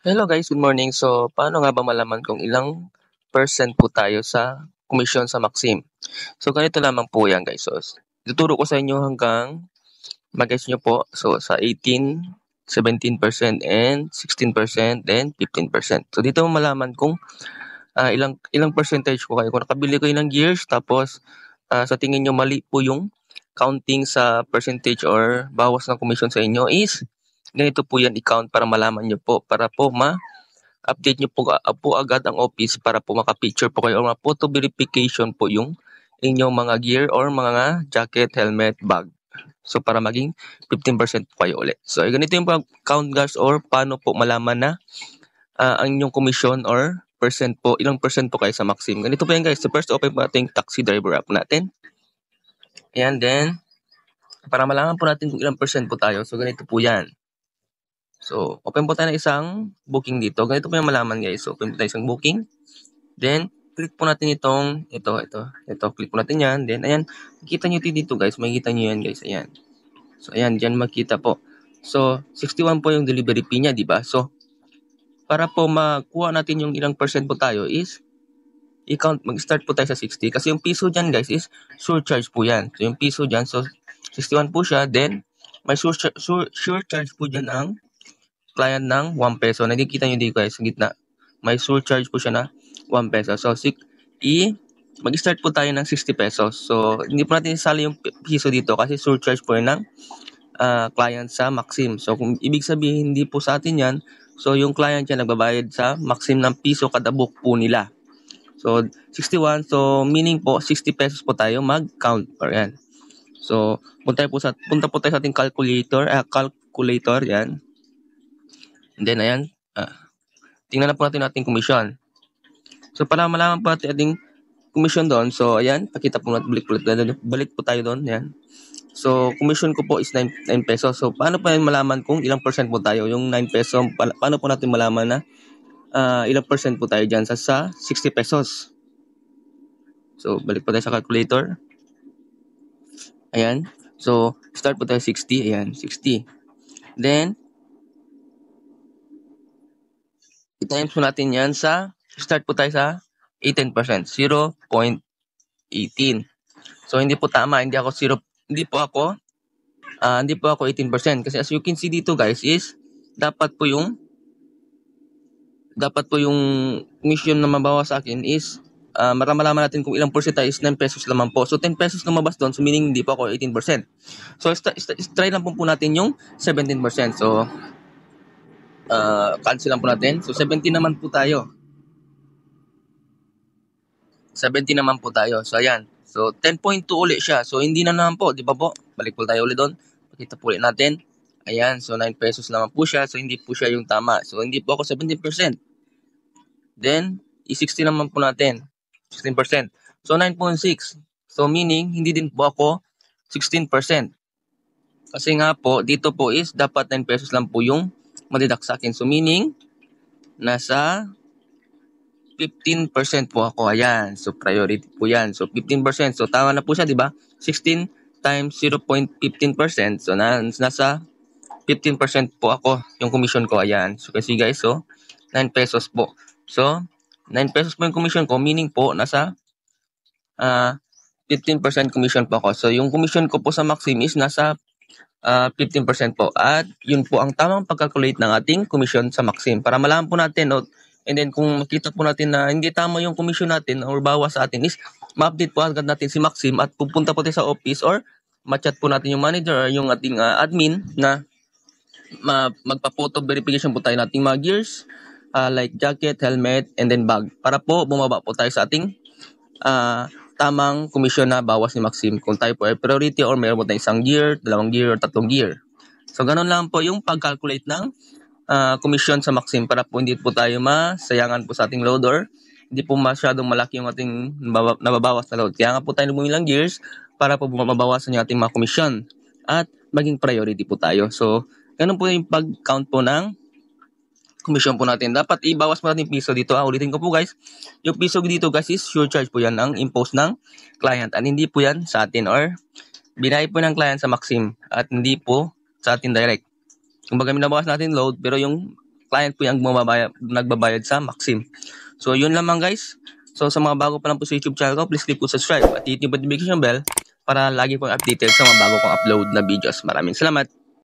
Hello guys, good morning. So, paano nga ba malaman kung ilang percent po tayo sa komisyon sa Maxim? So, ganito lamang po yan guys. So, tuturo ko sa inyo hanggang mag-guess nyo po. So, sa 18, 17% and 16% then 15%. So, dito mo malaman kung ilang percentage po kayo. Kung nakabili kayo ng gears, tapos sa tingin nyo mali po yung counting sa percentage or bawas ng komisyon sa inyo is ganito po yan i-count para malaman nyo po. Para po update nyo po agad ang office para po maka-picture po kayo or photo verification po yung inyong mga gear or mga jacket, helmet, bag. So, para maging 15% po kayo ulit. So, ganito yung count guys or paano po malaman na ang inyong commission or percent po, ilang percent po kayo sa Maxim. Ganito po yan guys. So, first open po natin yung taxi driver app natin. Ayan, then, para malaman po natin kung ilang percent po tayo. So, ganito po yan. So, open po tayo ng isang booking dito. Ganito po yung malaman guys. So, open po tayo isang booking. Then, click po natin itong, ito. Click po natin yan. Then, ayan, makikita nyo dito guys. Makikita nyo yan guys. Ayan. So, ayan, dyan makita po. So, 61 po yung delivery fee niya, di ba? So, para po makuha natin yung ilang percent po tayo is, i-count, mag-start po tayo sa 60. Kasi yung piso dyan guys is, surcharge po yan. So, yung piso dyan, so, 61 po siya. Then, may surcharge po dyan ang client ng 1 peso. Nakikita nyo dito guys, sa gitna. May surcharge po siya na 1 peso. So, mag-start po tayo ng 60 pesos. So, hindi po natin isali yung piso dito kasi surcharge po yun ng client sa Maxim. So, kung ibig sabihin hindi po sa atin yan, so yung client yan nagbabayad sa Maxim ng piso kada book po nila. So, 61. So, meaning po, 60 pesos po tayo mag-count or yan. So, punta po tayo sa ating calculator, yan. And then, ayan, tingnan na po natin ating commission. So, para malaman po natin ating commission doon, so, ayan, pakita po natin, balik po tayo doon, ayan. So, commission ko po is 9 pesos. So, paano pa malaman kung ilang percent po tayo? Yung 9 pesos, paano po natin malaman na ilang percent po tayo dyan sa 60 pesos? So, balik po tayo sa calculator. Ayan. So, start po tayo 60. Ayan, 60. Then, i-times po natin yan start po tayo sa 18%, 0.18. So, hindi po tama, hindi po ako 18%. Kasi as you can see dito guys is, dapat po yung commission na mabawas sa akin is, malaman natin kung ilang percent tayo is 9 pesos lamang po. So, 10 pesos lumabas doon, so meaning hindi po ako 18%. So, try lang po natin yung 17%. So, cancel lang po natin. So, 17 naman po tayo. So, ayan. So, 10.2 ulit siya. So, hindi na naman po, di ba po? Balik po tayo ulit doon. Pakita po ulit natin. Ayan, so 9 pesos naman po siya. So, hindi po siya yung tama. So, hindi po ako 17%. Then, i-60 naman po natin. 16%. So, 9.6. So, meaning, hindi din po ako 16%. Kasi nga po, dito po is, dapat 9 pesos lang po yung madidak sa akin. So, meaning, nasa 15% po ako. Ayan. So, priority po yan. So, 15%. So, tama na po siya, di ba? 16 times 0.15%. So, nasa 15% po ako yung commission ko. Ayan. So, kasi guys, so, 9 pesos po. So, 9 pesos po yung commission ko. Meaning po, nasa 15% commission po ako. So, yung commission ko po sa Maxim is nasa 15% po. At yun po ang tamang pag-calculate ng ating commission sa Maxim. Para malaman po natin, no? And then kung makita po natin na hindi tama yung commission natin or bawas sa atin is, ma-update po agad natin si Maxim at pupunta po tayo sa office or ma-chat po natin yung manager or yung ating admin na magpa-photo verification po tayo nating mga gears, like jacket, helmet, and then bag. Para po bumaba po tayo sa ating tamang komisyon na bawas ni Maxim. Kung tayo po ay priority or mayroon po tayong isang gear, 2 gear, or 3 gear. So, ganun lang po yung pag-calculate ng komisyon sa Maxim para po hindi po tayo masayangan po sa ating load or hindi po masyadong malaki yung ating nababawas na load. Kaya nga po tayo bumili ng gears para po mababawasan yung ating mga komisyon at maging priority po tayo. So, ganun po yung pag-count po ng komisyon po natin. Dapat ibawas mo natin piso dito. Ulitin ko po guys. Yung piso dito guys is surcharge po yan ang impose ng client. At hindi po yan sa atin or binayad po ng client sa Maxim at hindi po sa atin direct. Kumbaga minabawas natin load pero yung client po yung nagbabayad sa Maxim. So, yun lamang guys. So, sa mga bago pa lang po sa YouTube channel ko, please click po subscribe at hit yung notification bell para lagi pong updated sa mga bago kong upload na videos. Maraming salamat!